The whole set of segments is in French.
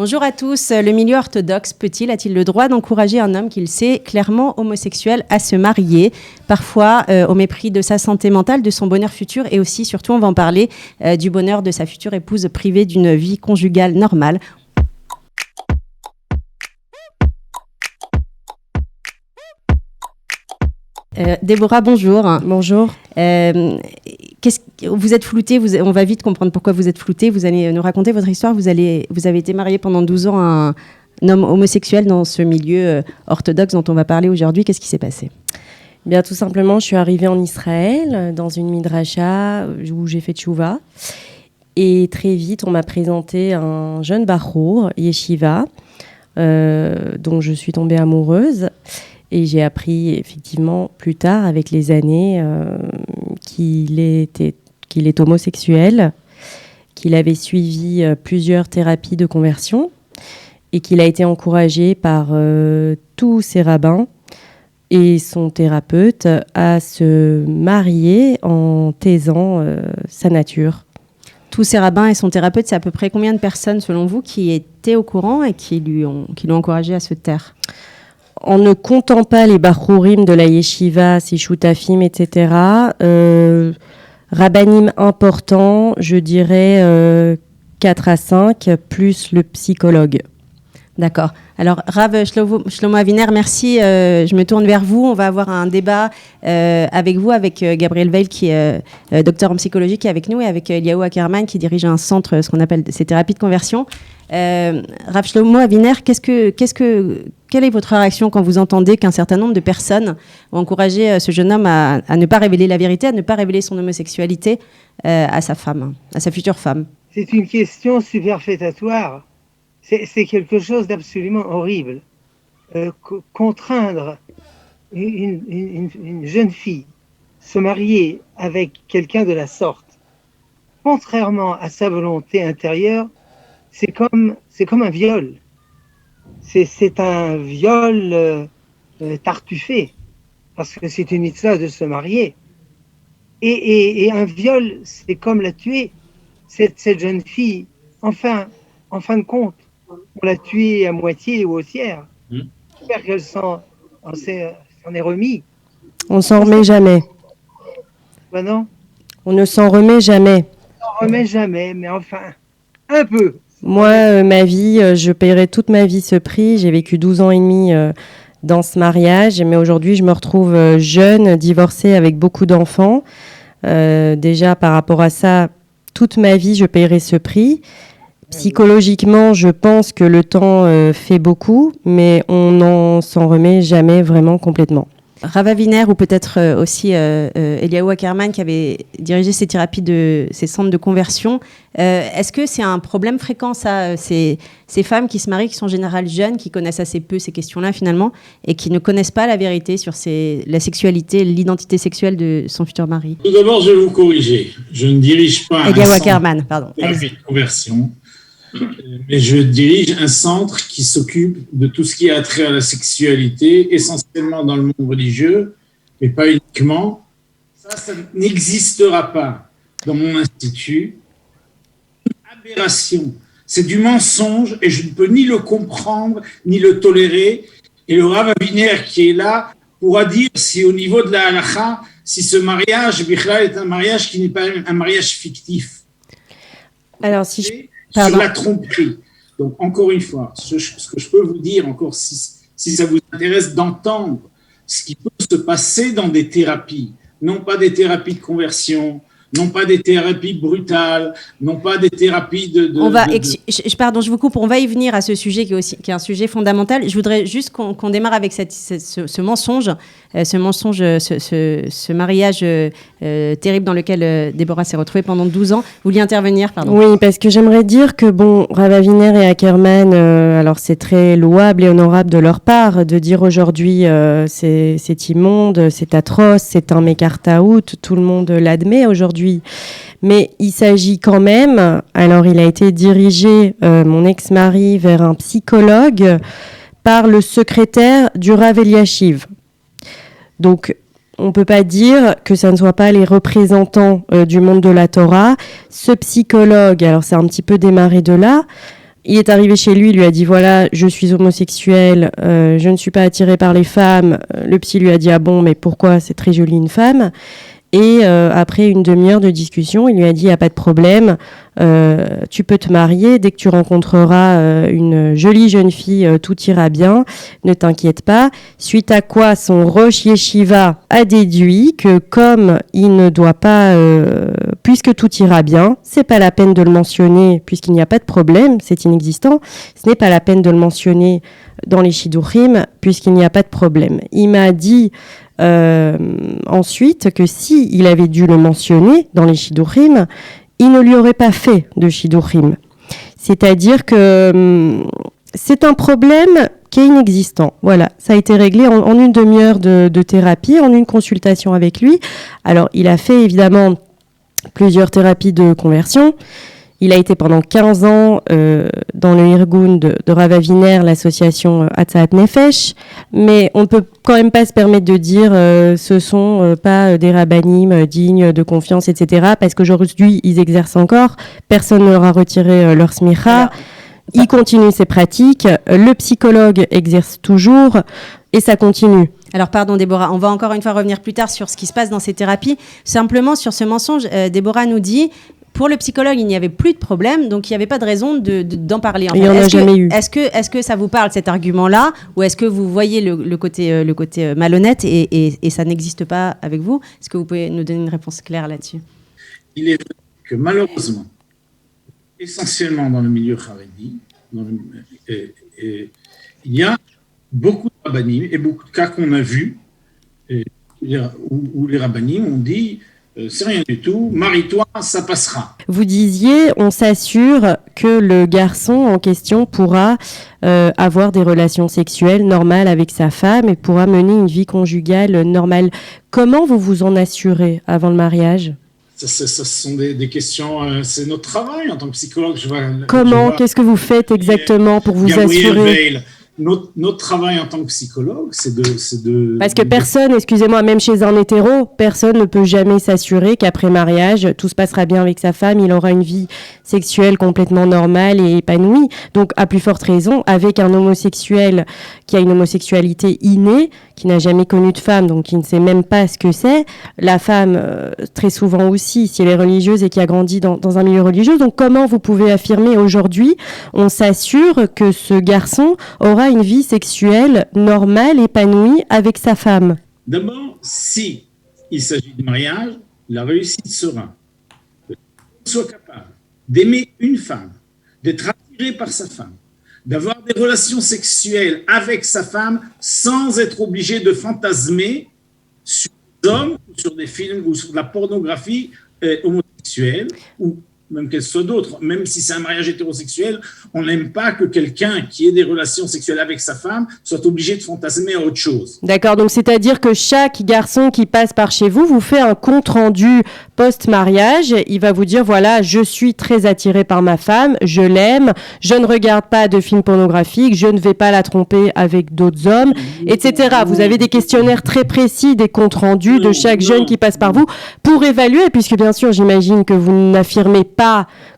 Bonjour à tous. Le milieu orthodoxe a-t-il le droit d'encourager un homme qu'il sait clairement homosexuel à se marier, parfois au mépris de sa santé mentale, de son bonheur futur et aussi, surtout, on va en parler, du bonheur de sa future épouse privée d'une vie conjugale normale. Déborah, bonjour. Bonjour. Vous êtes floutée, on va vite comprendre pourquoi vous êtes floutée. Vous allez nous raconter votre histoire. Vous avez été mariée pendant 12 ans à un homme homosexuel dans ce milieu orthodoxe dont on va parler aujourd'hui. Qu'est-ce qui s'est passé ? Bien, tout simplement, je suis arrivée en Israël, dans une midrasha où j'ai fait tchouva. Et très vite, on m'a présenté un jeune bachour, yeshiva, dont je suis tombée amoureuse. Et j'ai appris effectivement plus tard, avec les années, qu'il est homosexuel, qu'il avait suivi plusieurs thérapies de conversion et qu'il a été encouragé par tous ses rabbins et son thérapeute à se marier en taisant sa nature. Tous ces rabbins et son thérapeute, c'est à peu près combien de personnes, selon vous, qui étaient au courant et qui l'ont encouragé à se taire ? En ne comptant pas les bachourim de la yeshiva, ses choutafim, etc., rabbanim importants, je dirais 4 à 5, plus le psychologue. D'accord. Alors, Rav Shlomo Aviner, merci. Je me tourne vers vous. On va avoir un débat avec vous, avec Gabriel Veil, qui est docteur en psychologie, qui est avec nous, et avec Eliaou Ackerman, qui dirige un centre, ce qu'on appelle ces thérapies de conversion. Rav Shlomo Aviner, quelle est votre réaction quand vous entendez qu'un certain nombre de personnes ont encouragé ce jeune homme à ne pas révéler la vérité, à ne pas révéler son homosexualité à sa femme, à sa future femme ? C'est une question superfétatoire. C'est quelque chose d'absolument horrible. Contraindre une jeune fille se marier avec quelqu'un de la sorte, contrairement à sa volonté intérieure, c'est comme un viol. C'est un viol tartufé, parce que c'est une mitzvah de se marier. Et un viol, c'est comme la tuer. Cette jeune fille, en fin de compte, on l'a tuée à moitié ou au tiers. J'espère qu'elle s'en est remis. On s'en remet jamais. Ben non. On ne s'en remet jamais. On s'en remet jamais, mais enfin, un peu. Moi, ma vie, je paierai toute ma vie ce prix. J'ai vécu 12 ans et demi dans ce mariage, mais aujourd'hui, je me retrouve jeune, divorcée avec beaucoup d'enfants. Déjà, par rapport à ça, toute ma vie, je paierai ce prix. Psychologiquement, je pense que le temps fait beaucoup, mais on n'en s'en remet jamais vraiment complètement. Rav Aviner, ou peut-être aussi Eliaou Ackerman, qui avait dirigé ces centres de conversion. Est-ce que c'est un problème fréquent, ça, ces femmes qui se marient, qui sont en général jeunes, qui connaissent assez peu ces questions-là finalement, et qui ne connaissent pas la vérité sur la sexualité, l'identité sexuelle de son futur mari ? Tout d'abord, je vais vous corriger. Je ne dirige pas Eliaou Ackerman, pardon. De conversion, mais je dirige un centre qui s'occupe de tout ce qui a trait à la sexualité, essentiellement dans le monde religieux, mais pas uniquement. Ça n'existera pas dans mon institut. Aberration. C'est du mensonge et je ne peux ni le comprendre, ni le tolérer. Et le Rav Aviner qui est là pourra dire si au niveau de la halakha, si ce mariage, Bichlal, est un mariage qui n'est pas un mariage fictif. Alors, sur la tromperie. Donc, encore une fois, ce que je peux vous dire, encore si ça vous intéresse d'entendre ce qui peut se passer dans des thérapies, non pas des thérapies de conversion, non pas des thérapies brutales, non pas des thérapies Pardon, je vous coupe, on va y venir à ce sujet qui est un sujet fondamental. Je voudrais juste qu'on démarre avec ce mensonge, ce mariage terrible dans lequel Déborah s'est retrouvée pendant 12 ans. Vous vouliez intervenir, pardon. Oui, parce que j'aimerais dire que, Rav Aviner et Ackerman, alors c'est très louable et honorable de leur part de dire aujourd'hui c'est immonde, c'est atroce, c'est un mécartaout, tout le monde l'admet aujourd'hui. Mais il s'agit quand même, alors il a été dirigé, mon ex-mari, vers un psychologue par le secrétaire du Rav Eliashiv. Donc, on ne peut pas dire que ça ne soit pas les représentants du monde de la Torah. Ce psychologue, alors c'est un petit peu démarré de là, Il est arrivé chez lui, il lui a dit voilà, je suis homosexuel, je ne suis pas attiré par les femmes. Le psy lui a dit ah bon, mais pourquoi, c'est très joli une femme. Et après une demi-heure de discussion, il lui a dit il n'y a pas de problème, tu peux te marier, dès que tu rencontreras une jolie jeune fille, tout ira bien, ne t'inquiète pas. Suite à quoi son Rosh Yeshiva a déduit que comme il ne doit pas, puisque tout ira bien, c'est pas la peine de le mentionner puisqu'il n'y a pas de problème, c'est inexistant, ce n'est pas la peine de le mentionner dans les Shidduchim puisqu'il n'y a pas de problème. Il m'a dit ensuite que si il avait dû le mentionner dans les Shidduchim, il ne lui aurait pas fait de Shidduchim. C'est-à-dire que c'est un problème qui est inexistant. Voilà, ça a été réglé en une demi-heure de thérapie, en une consultation avec lui. Alors, il a fait évidemment plusieurs thérapies de conversion. Il a été pendant 15 ans dans le Irgun de Rav Aviner, l'association Hatzaat Nefesh, mais on ne peut quand même pas se permettre de dire ce sont pas des rabbanim dignes de confiance, etc. Parce qu'aujourd'hui, ils exercent encore, personne ne leur a retiré leur smicha, il continue ses pratiques, le psychologue exerce toujours, et ça continue. Alors pardon Déborah, on va encore une fois revenir plus tard sur ce qui se passe dans ces thérapies. Simplement sur ce mensonge, Déborah nous dit... Pour le psychologue, il n'y avait plus de problème, donc il n'y avait pas de raison d'en parler. Il n'y en a jamais eu. Est-ce que ça vous parle, cet argument-là, ou est-ce que vous voyez le côté malhonnête et ça n'existe pas avec vous? Est-ce que vous pouvez nous donner une réponse claire là-dessus? Il est vrai que malheureusement, essentiellement dans le milieu haredi, il y a beaucoup de rabbanim et beaucoup de cas qu'on a vus où les rabbanim ont dit c'est rien du tout, marie-toi, ça passera. Vous disiez, on s'assure que le garçon en question pourra avoir des relations sexuelles normales avec sa femme et pourra mener une vie conjugale normale. Comment vous vous en assurez avant le mariage ? Ce sont des questions, c'est notre travail en tant que psychologue. Comment ? Qu'est-ce que vous faites exactement pour vous assurer ? Notre travail en tant que psychologue, c'est de... Parce que personne, excusez-moi, même chez un hétéro, personne ne peut jamais s'assurer qu'après mariage, tout se passera bien avec sa femme, il aura une vie sexuelle complètement normale et épanouie. Donc, à plus forte raison, avec un homosexuel qui a une homosexualité innée, qui n'a jamais connu de femme, donc qui ne sait même pas ce que c'est, la femme, très souvent aussi, si elle est religieuse et qui a grandi dans un milieu religieux. Donc, comment vous pouvez affirmer aujourd'hui, on s'assure que ce garçon aura une vie sexuelle normale, épanouie avec sa femme? D'abord, si il s'agit de mariage, la réussite sera qu'il soit capable d'aimer une femme, d'être attiré par sa femme, d'avoir des relations sexuelles avec sa femme sans être obligé de fantasmer sur des hommes, sur des films ou sur de la pornographie homosexuelle ou même qu'elle soit d'autres, même si c'est un mariage hétérosexuel, on n'aime pas que quelqu'un qui ait des relations sexuelles avec sa femme soit obligé de fantasmer à autre chose. D'accord, donc c'est-à-dire que chaque garçon qui passe par chez vous vous fait un compte-rendu post-mariage, il va vous dire, voilà, je suis très attiré par ma femme, je l'aime, je ne regarde pas de films pornographiques, je ne vais pas la tromper avec d'autres hommes, etc. Vous avez des questionnaires très précis, des comptes-rendus de chaque jeune qui passe par vous pour évaluer, puisque bien sûr, j'imagine que vous n'affirmez pas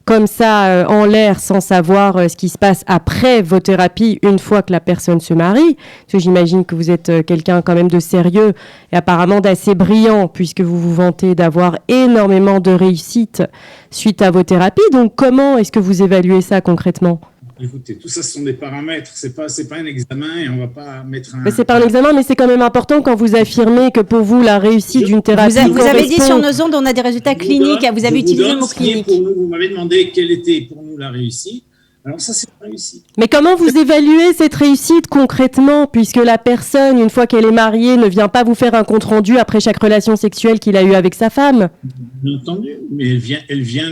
comme ça en l'air sans savoir ce qui se passe après vos thérapies une fois que la personne se marie. Parce que j'imagine que vous êtes quelqu'un quand même de sérieux et apparemment d'assez brillant puisque vous vous vantez d'avoir énormément de réussite suite à vos thérapies. Donc comment est-ce que vous évaluez ça concrètement ? Écoutez, tout ça, ce sont des paramètres. C'est pas un examen et on va pas mettre un... Mais c'est pas un examen, mais c'est quand même important quand vous affirmez que pour vous, la réussite d'une thérapie Vous avez dit sur nos ondes, on a des résultats cliniques. Vous avez utilisé le mot clinique. Vous m'avez demandé quelle était pour nous la réussite. Alors ça, c'est la réussite. Mais comment vous évaluez cette réussite concrètement, puisque la personne, une fois qu'elle est mariée, ne vient pas vous faire un compte-rendu après chaque relation sexuelle qu'il a eue avec sa femme ? Bien entendu, mais elle vient.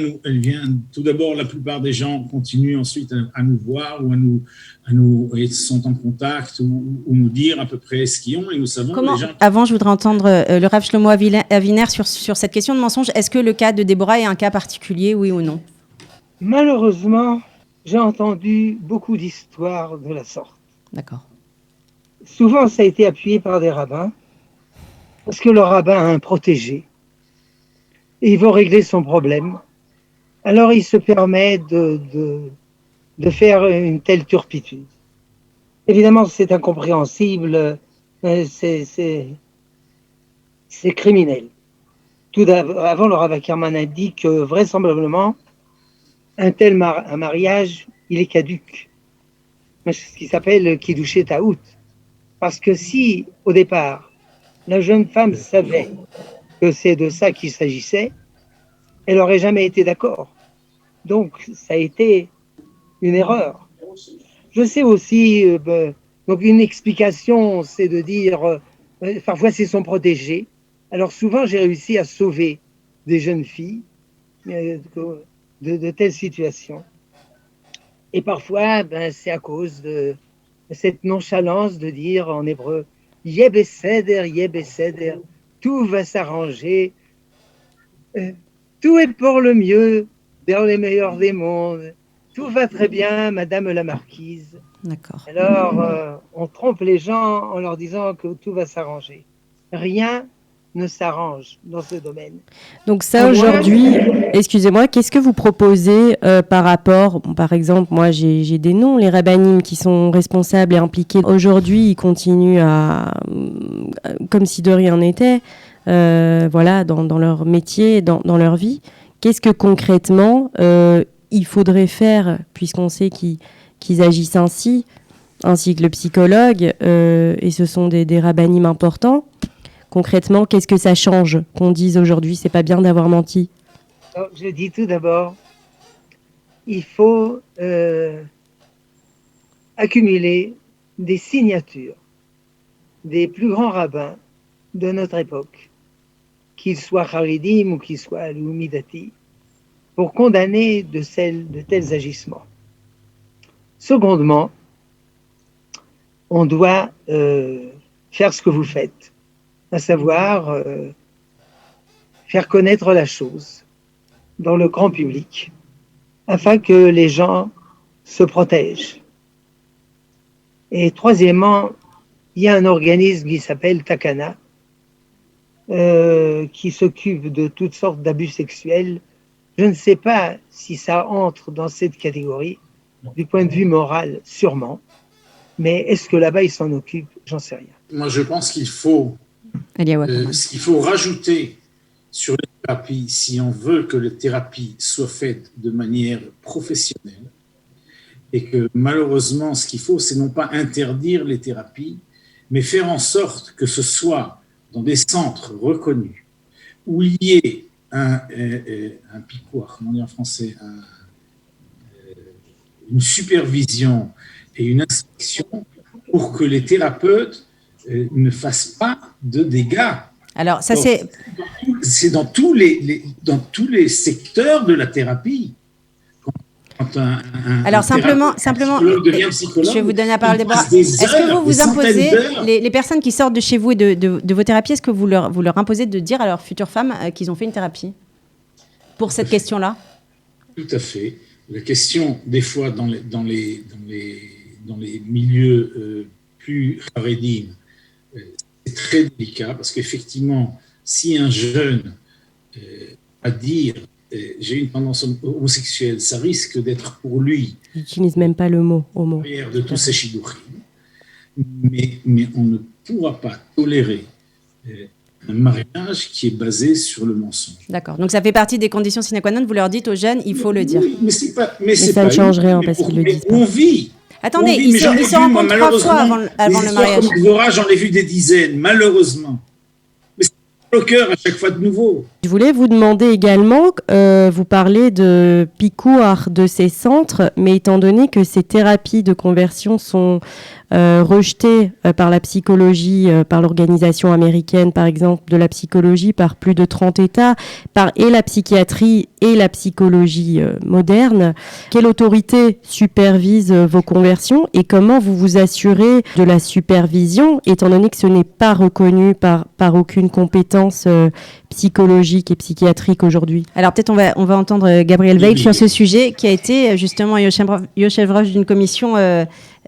Tout d'abord, la plupart des gens continuent ensuite à nous voir ou à nous sont en contact ou nous dire à peu près ce qu'ils ont et nous savons. Avant, je voudrais entendre le Rav Shlomo Aviner sur cette question de mensonge. Est-ce que le cas de Déborah est un cas particulier, oui ou non ? Malheureusement, j'ai entendu beaucoup d'histoires de la sorte. D'accord. Souvent, ça a été appuyé par des rabbins, parce que le rabbin a un protégé, et il veut régler son problème. Alors, il se permet de de faire une telle turpitude. Évidemment, c'est incompréhensible, c'est criminel. Tout avant, le Rav Ackerman a dit que vraisemblablement, un tel mariage, il est caduc. C'est ce qui s'appelle Kiddushet Taout. Parce que si, au départ, la jeune femme savait que c'est de ça qu'il s'agissait, elle n'aurait jamais été d'accord. Donc, ça a été une erreur. Je sais aussi, donc une explication, c'est de dire, parfois c'est son protégé. Alors souvent, j'ai réussi à sauver des jeunes filles de telles situations. Et parfois, c'est à cause de cette nonchalance de dire en hébreu, Yebeseder, tout va s'arranger, tout est pour le mieux, dans les meilleurs des mondes, tout va très bien, Madame la Marquise. D'accord. Alors, on trompe les gens en leur disant que tout va s'arranger. Rien ne s'arrange dans ce domaine. Donc ça, aujourd'hui, excusez-moi, qu'est-ce que vous proposez par rapport, par exemple, moi j'ai des noms, les rabbinim qui sont responsables et impliqués. Aujourd'hui, ils continuent comme si de rien n'était, voilà, dans leur métier, dans leur vie. Qu'est-ce que concrètement il faudrait faire, puisqu'on sait qu'ils agissent ainsi que le psychologue, et ce sont des rabbinim importants. Concrètement, qu'est-ce que ça change qu'on dise aujourd'hui, c'est pas bien d'avoir menti? Alors, je dis tout d'abord, il faut accumuler des signatures des plus grands rabbins de notre époque, qu'ils soient Haridim ou qu'ils soient Loumidati, pour condamner de tels agissements. Secondement, on doit faire ce que vous faites, à savoir faire connaître la chose dans le grand public, afin que les gens se protègent. Et troisièmement, il y a un organisme qui s'appelle Takana, qui s'occupe de toutes sortes d'abus sexuels. Je ne sais pas si ça entre dans cette catégorie, du point de vue moral, sûrement. Mais est-ce que là-bas, ils s'en occupent? J'en sais rien. Moi, je pense qu'il faut, il faut rajouter sur les thérapies, si on veut que les thérapies soient faites de manière professionnelle, et que malheureusement, ce qu'il faut, c'est non pas interdire les thérapies, mais faire en sorte que ce soit dans des centres reconnus, où il y ait un piquoir, comment on dit en français, une supervision et une inspection pour que les thérapeutes ne fassent pas de dégâts. Alors, ça, c'est dans tous les secteurs de la thérapie. Alors, simplement, je vais vous donner la parole, Déborah. Est-ce que vous imposez, les personnes qui sortent de chez vous et de vos thérapies, est-ce que vous leur imposez de dire à leurs futures femmes qu'ils ont fait une thérapie pour cette question-là? Tout à fait. La question, des fois, dans les milieux plus haredim, c'est très délicat parce qu'effectivement, si un jeune a dire j'ai une tendance homosexuelle, ça risque d'être pour lui. Il n'utilise même pas le mot homo. De tous ces shidduchim. Mais on ne pourra pas tolérer un mariage qui est basé sur le mensonge. D'accord. Donc ça fait partie des conditions sine qua non. Vous leur dites aux jeunes, il faut le dire. Oui, mais ça ne change rien parce qu'ils le disent pas. On vit. Attendez, ils se rencontrent 3 fois avant le mariage. J'en ai vu des dizaines, malheureusement. Mais c'est au cœur à chaque fois de nouveau. Je voulais vous demander également, vous parlez de Picouar de ces centres, mais étant donné que ces thérapies de conversion sont rejetées par la psychologie, par l'organisation américaine, par exemple, de la psychologie, par plus de 30 États, et la psychiatrie et la psychologie moderne, quelle autorité supervise vos conversions et comment vous vous assurez de la supervision, étant donné que ce n'est pas reconnu par aucune compétence psychologique et psychiatrique aujourd'hui? Alors peut-être on va entendre Gabriel Veil sur ce sujet, qui a été justement Yochev-Roch d'une commission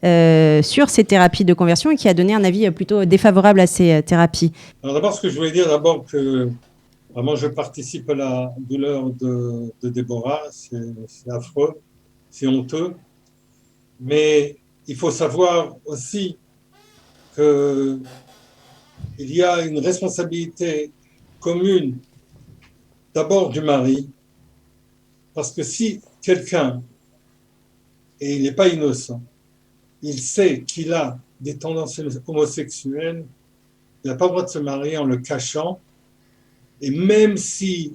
sur ces thérapies de conversion et qui a donné un avis plutôt défavorable à ces thérapies. Alors d'abord, ce que je voulais dire, que vraiment je participe à la douleur de Déborah, c'est affreux, c'est honteux. Mais il faut savoir aussi qu'il y a une responsabilité commune, d'abord du mari, parce que si quelqu'un, et il n'est pas innocent, il sait qu'il a des tendances homosexuelles, il n'a pas le droit de se marier en le cachant, et même si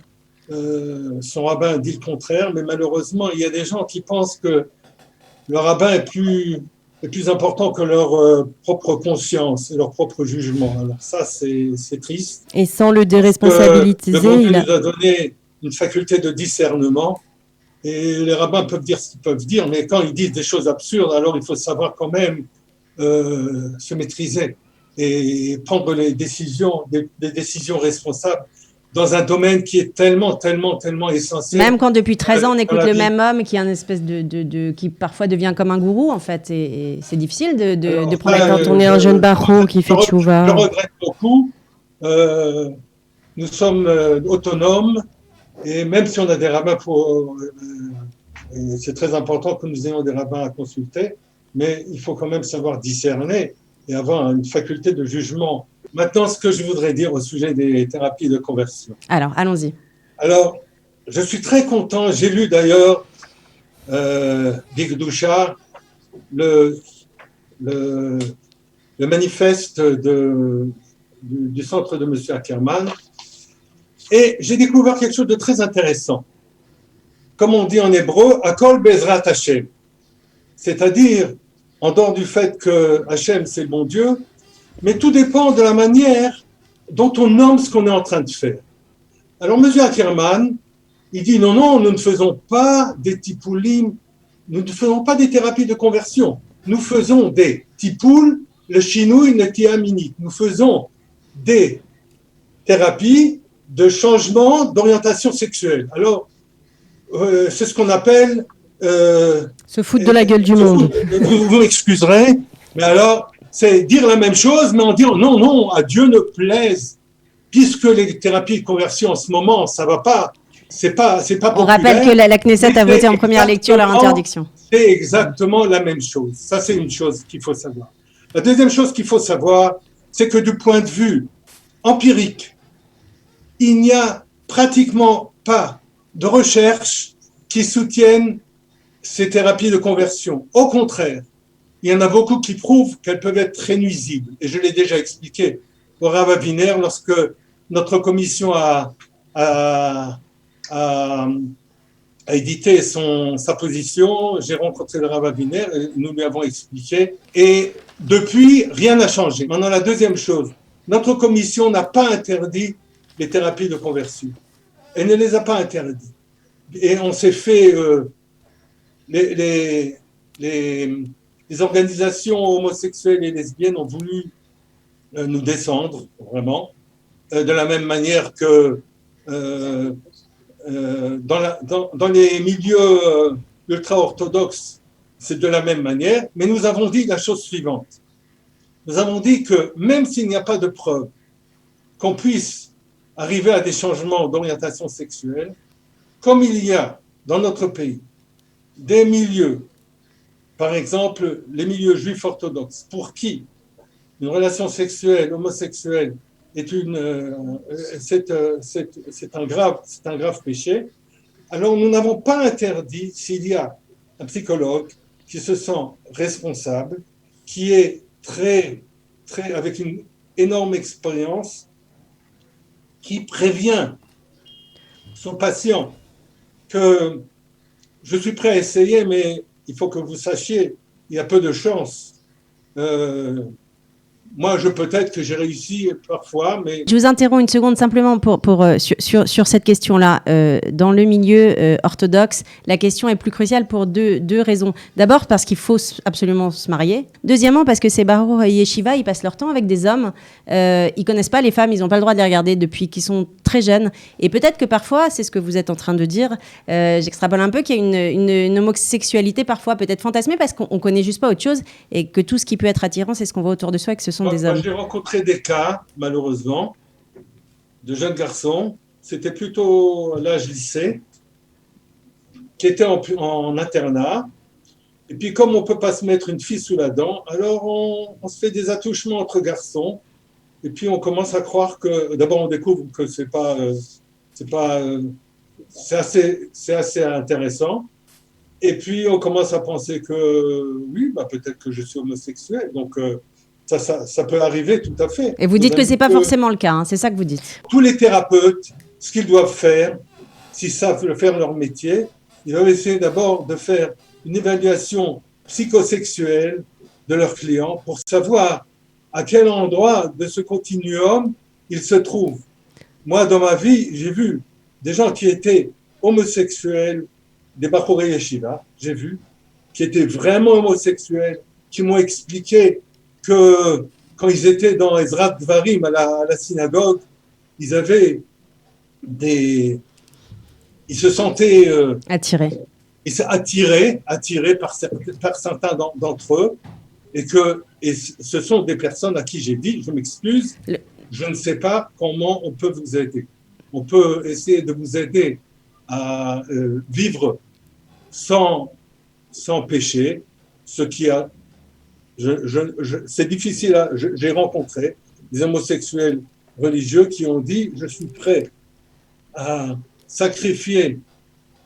son rabbin dit le contraire, mais malheureusement, il y a des gens qui pensent que le rabbin est plus important que leur propre conscience et leur propre jugement. Alors ça, c'est triste. Et sans le déresponsabiliser, le bon Dieu nous a donné une faculté de discernement, et les rabbins peuvent dire ce qu'ils peuvent dire, mais quand ils disent des choses absurdes, alors il faut savoir quand même se maîtriser et prendre des décisions responsables dans un domaine qui est tellement essentiel. Même quand depuis 13 ans on écoute le même homme qui est un espèce qui parfois devient comme un gourou en fait, et c'est difficile de prendre. Quand on est un jeune barreau qui fait tchouva. Je regrette beaucoup. Nous sommes autonomes, et même si on a des rabbins c'est très important que nous ayons des rabbins à consulter, mais il faut quand même savoir discerner et avoir une faculté de jugement. Maintenant, ce que je voudrais dire au sujet des thérapies de conversion. Alors, allons-y. Alors, je suis très content. J'ai lu d'ailleurs Bigdusha, le manifeste du centre de M. Ackerman, et j'ai découvert quelque chose de très intéressant. Comme on dit en hébreu, Akol Bezrat Hashem. C'est-à-dire, en dehors du fait que Hashem, c'est le bon Dieu, mais tout dépend de la manière dont on nomme ce qu'on est en train de faire. Alors, M. Ackerman, il dit non, nous ne faisons pas des tipoulim, nous ne faisons pas des thérapies de conversion. Nous faisons des tipoul, le chinouille, le tiaminit. Nous faisons des thérapies de changement d'orientation sexuelle. Alors, c'est ce qu'on appelle... se foutre de la gueule du monde. Vous m'excuserez, mais alors, c'est dire la même chose, mais en disant non, à Dieu ne plaise, puisque les thérapies de conversion en ce moment, ça va pas, c'est pas populaire. On rappelle que la Knesset a voté en première lecture leur interdiction. C'est exactement la même chose. Ça, c'est une chose qu'il faut savoir. La deuxième chose qu'il faut savoir, c'est que du point de vue empirique, il n'y a pratiquement pas de recherche qui soutiennent ces thérapies de conversion. Au contraire, il y en a beaucoup qui prouvent qu'elles peuvent être très nuisibles. Et je l'ai déjà expliqué au Rav Aviner lorsque notre commission a édité sa position. J'ai rencontré le Rav Aviner et nous lui avons expliqué. Et depuis, rien n'a changé. Maintenant, la deuxième chose, notre commission n'a pas interdit les thérapies de conversion. Elle ne les a pas interdites. Et on s'est fait... les organisations homosexuelles et lesbiennes ont voulu nous descendre, vraiment, de la même manière que dans les milieux ultra-orthodoxes, c'est de la même manière, mais nous avons dit la chose suivante. Nous avons dit que même s'il n'y a pas de preuve qu'on puisse arriver à des changements d'orientation sexuelle, comme il y a dans notre pays des milieux, par exemple les milieux juifs orthodoxes, pour qui une relation sexuelle homosexuelle est un grave péché, alors nous n'avons pas interdit, s'il y a un psychologue qui se sent responsable, qui est avec une énorme expérience, qui prévient son patient que je suis prêt à essayer, mais il faut que vous sachiez, il y a peu de chance. Moi, peut-être que j'ai réussi parfois, mais... Je vous interromps une seconde simplement sur cette question-là. Dans le milieu orthodoxe, la question est plus cruciale pour deux raisons. D'abord, parce qu'il faut absolument se marier. Deuxièmement, parce que ces barreaux yeshiva, ils passent leur temps avec des hommes. Ils connaissent pas les femmes, ils n'ont pas le droit de les regarder depuis qu'ils sont très jeunes. Et peut-être que parfois, c'est ce que vous êtes en train de dire, j'extrapole un peu, qu'il y a une homosexualité parfois peut-être fantasmée parce qu'on connaît juste pas autre chose et que tout ce qui peut être attirant, c'est ce qu'on voit autour de soi et que ce sont des hommes. Moi, j'ai rencontré des cas, malheureusement, de jeunes garçons, c'était plutôt l'âge lycée, qui étaient en internat Et puis, comme on ne peut pas se mettre une fille sous la dent, alors on se fait des attouchements entre garçons. Et puis, on commence à croire que, d'abord, on découvre que c'est assez intéressant. Et puis, on commence à penser que, oui, peut-être que je suis homosexuel. Donc, ça peut arriver tout à fait. Et vous dites que ce n'est pas forcément le cas, hein, c'est ça que vous dites. Tous les thérapeutes, ce qu'ils doivent faire, s'ils savent faire leur métier, ils doivent essayer d'abord de faire une évaluation psychosexuelle de leurs clients pour savoir à quel endroit de ce continuum ils se trouvent. Moi, dans ma vie, j'ai vu des gens qui étaient homosexuels, des Bachorei Yeshiva, j'ai vu, qui étaient vraiment homosexuels, qui m'ont expliqué que quand ils étaient dans Ezrat Dvarim à la synagogue, ils se sentaient Attirés. Ils s'attirés par certains d'entre eux, et ce sont des personnes à qui j'ai dit, je m'excuse, je ne sais pas comment on peut vous aider. On peut essayer de vous aider à vivre sans péché, ce qui a... c'est difficile, j'ai rencontré des homosexuels religieux qui ont dit « je suis prêt à sacrifier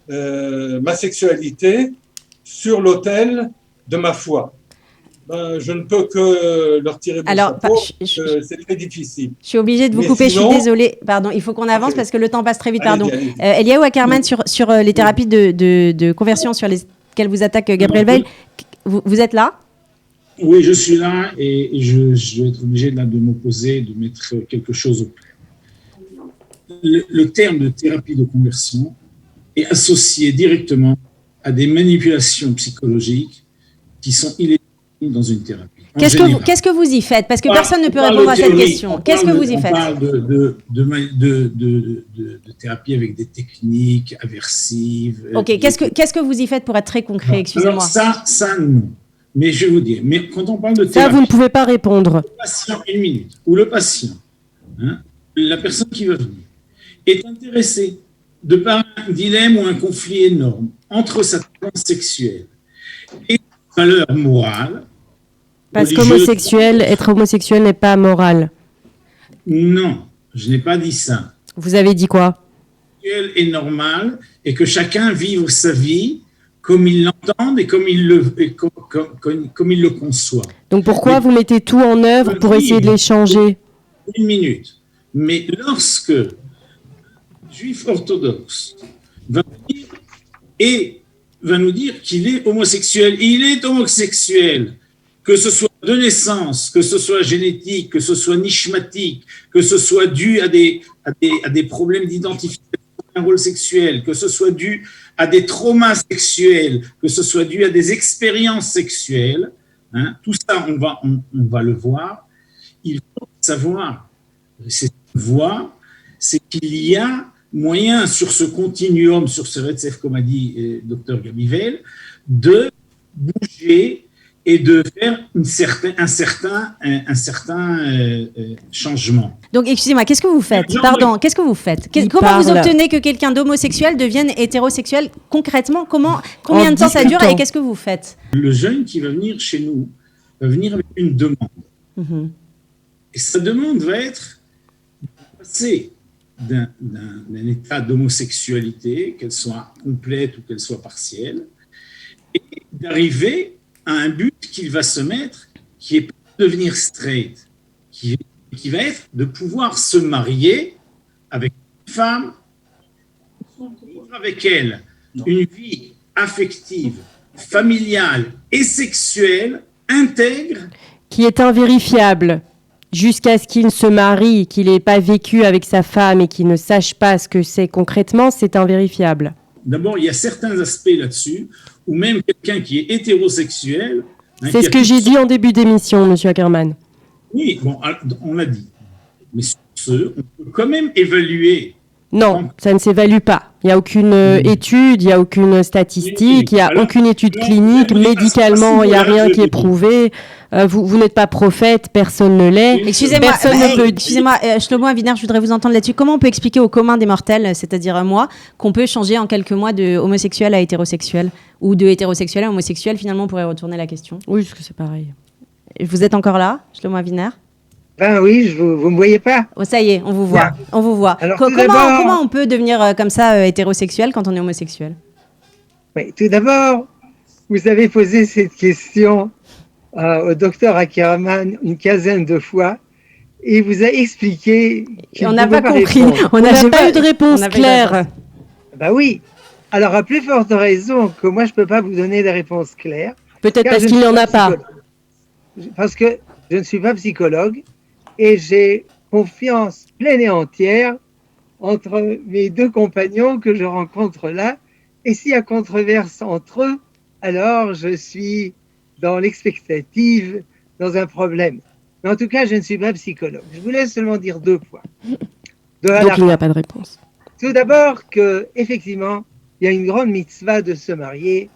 ma sexualité sur l'autel de ma foi ». Je ne peux que leur tirer mon chapeau, c'est très difficile. Je suis obligée de vous couper, je suis désolée. Pardon, il faut qu'on avance parce que le temps passe très vite. Pardon. Eliaou Ackerman, sur les thérapies de conversion sur lesquelles vous attaque Gabriel Weil, vous êtes là ? Oui, je suis là et je vais être obligé de m'opposer, de mettre quelque chose au clair. Le terme de thérapie de conversion est associé directement à des manipulations psychologiques qui sont illégitimes dans une thérapie. Qu'est-ce que vous y faites ? Parce que personne ne peut répondre à cette question. Qu'est-ce que vous y faites ? On parle de thérapie avec des techniques aversives. Ok, qu'est-ce que vous y faites pour être très concret ? Excusez-moi. Alors ça, non. Mais je vais vous dire, mais quand on parle de thérapie... Ça, vous ne pouvez pas répondre. Le patient, une minute, ou le patient, la personne qui va venir, est intéressée de par un dilemme ou un conflit énorme entre sa tendance sexuelle et sa valeur morale. Parce être homosexuel n'est pas moral. Non, je n'ai pas dit ça. Vous avez dit quoi ? Est normal et que chacun vive sa vie comme il l'entend et comme il le conçoit. Donc pourquoi vous mettez tout en œuvre pour essayer de les changer ? Une minute. Mais lorsque un juif orthodoxe va venir et va nous dire qu'il est homosexuel, il est homosexuel, que ce soit de naissance, que ce soit génétique, que ce soit nishmatique, que ce soit dû à des problèmes d'identification d'un rôle sexuel, que ce soit dû à des traumas sexuels, que ce soit dû à des expériences sexuelles, tout ça, on va le voir. Il faut savoir, c'est qu'il y a moyen sur ce continuum, sur ce Retsef, comme a dit Dr Gabriel, de bouger et de faire un certain changement. Donc, excusez-moi, qu'est-ce que vous faites ? Pardon, qu'est-ce que vous faites ? Comment vous obtenez que quelqu'un d'homosexuel devienne hétérosexuel concrètement ? Combien de temps ça dure et qu'est-ce que vous faites ? Le jeune qui va venir chez nous va venir avec une demande. Mm-hmm. Et sa demande va être de passer d'un état d'homosexualité, qu'elle soit complète ou qu'elle soit partielle, et d'arriver à un but qu'il va se mettre, qui est de devenir straight, qui va être de pouvoir se marier avec une femme, vivre avec elle une vie affective, familiale et sexuelle intègre. Qui est invérifiable jusqu'à ce qu'il se marie, qu'il n'ait pas vécu avec sa femme et qu'il ne sache pas ce que c'est concrètement, c'est invérifiable. D'abord, il y a certains aspects là-dessus, où même quelqu'un qui est hétérosexuel... C'est ce que j'ai dit en début d'émission, M. Ackerman. Oui, bon, on l'a dit. Mais sur ce, on peut quand même évaluer... Non, ça ne s'évalue pas. Il n'y a aucune étude, il n'y a aucune statistique, il n'y a Alors, aucune étude non, clinique, ne vous dépassez pas médicalement, il n'y a ce niveau-là, rien je qui est dis. prouvé. Vous n'êtes pas prophète, personne ne l'est. Oui. Excusez-moi, Personne ne peut- excusez-moi, Shlomo Aviner, je voudrais vous entendre là-dessus. Comment on peut expliquer au commun des mortels, c'est-à-dire moi, qu'on peut changer en quelques mois de homosexuel à hétérosexuel ou de hétérosexuel à homosexuel? Finalement, on pourrait retourner la question. Oui, parce que c'est pareil. Vous êtes encore là, Shlomo Aviner? Ben oui, vous me voyez pas. Oh, ça y est, on vous voit. Bien. On vous voit. Alors, Co- tout comment, d'abord- comment on peut devenir comme ça hétérosexuel quand on est homosexuel? Oui, tout d'abord, vous avez posé cette question au docteur Ackerman une quinzaine de fois et il vous a expliqué qu'il On n'a pouvait pas compris. répondre. On n'a pas eu de on réponse n'a pas eu de claire. réponse. Bah oui. Alors, à plus forte raison que moi, je ne peux pas vous donner des réponses claires. Peut-être car parce je qu'il ne n'y en suis a pas. psychologue. Parce que je ne suis pas psychologue et j'ai confiance pleine et entière entre mes deux compagnons que je rencontre là. Et s'il y a controverse entre eux, alors je suis dans l'expectative, dans un problème. Mais en tout cas, je ne suis pas psychologue. Je voulais seulement dire deux points. Donc il n'y a pas de réponse. Tout d'abord que, effectivement, il y a une grande mitzvah de se marier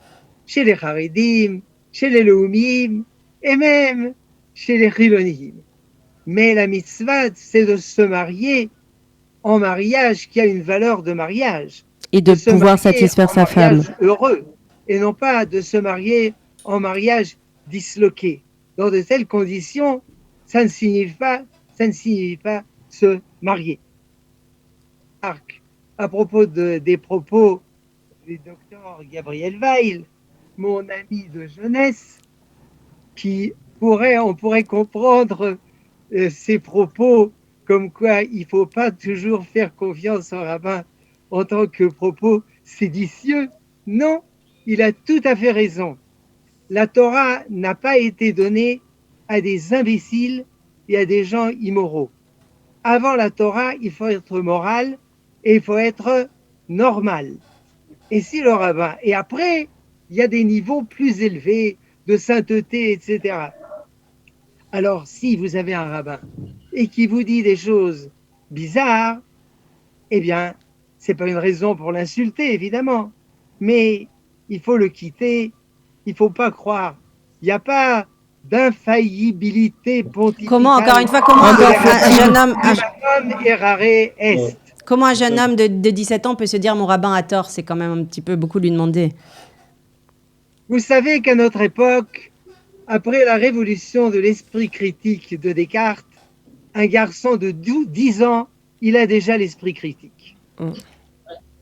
chez les Haredim, chez les Leumim et même chez les Chilonim. Mais la mitzvah, c'est de se marier en mariage qui a une valeur de mariage. Et de se pouvoir marier satisfaire en sa femme. mariage heureux et non pas de se marier en mariage disloqué. Dans de telles conditions, ça ne signifie pas se marier. À propos des propos du docteur Gabriel Weil, mon ami de jeunesse, on pourrait comprendre ses propos comme quoi il ne faut pas toujours faire confiance au rabbin en tant que propos séditieux. Non, il a tout à fait raison. La Torah n'a pas été donnée à des imbéciles et à des gens immoraux. Avant la Torah, il faut être moral et il faut être normal. Et si le rabbin, et après, il y a des niveaux plus élevés de sainteté, etc. Alors, si vous avez un rabbin et qui vous dit des choses bizarres, eh bien, c'est pas une raison pour l'insulter, évidemment, mais il faut le quitter, il faut pas croire. Il n'y a pas d'infaillibilité pontificale. Comment, encore une fois, comment un jeune homme, errare est. comment un jeune homme de 17 ans peut se dire mon rabbin a tort? C'est quand même un petit peu beaucoup lui demander. Vous savez qu'à notre époque, après la révolution de l'esprit critique de Descartes, un garçon de 10 ans, il a déjà l'esprit critique.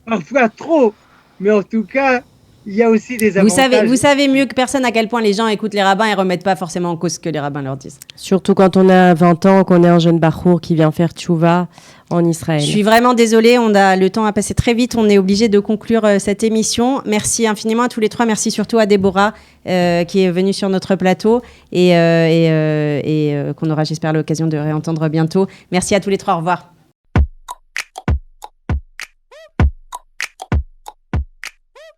Parfois trop, mais en tout cas, il y a aussi des avantages. Vous savez mieux que personne à quel point les gens écoutent les rabbins et remettent pas forcément en cause ce que les rabbins leur disent. Surtout quand on a 20 ans, qu'on est un jeune bachour qui vient faire tchouva en Israël. Je suis vraiment désolée, le temps a passé très vite, on est obligé de conclure cette émission. Merci infiniment à tous les trois, merci surtout à Déborah qui est venue sur notre plateau et qu'on aura, j'espère, l'occasion de réentendre bientôt. Merci à tous les trois, au revoir.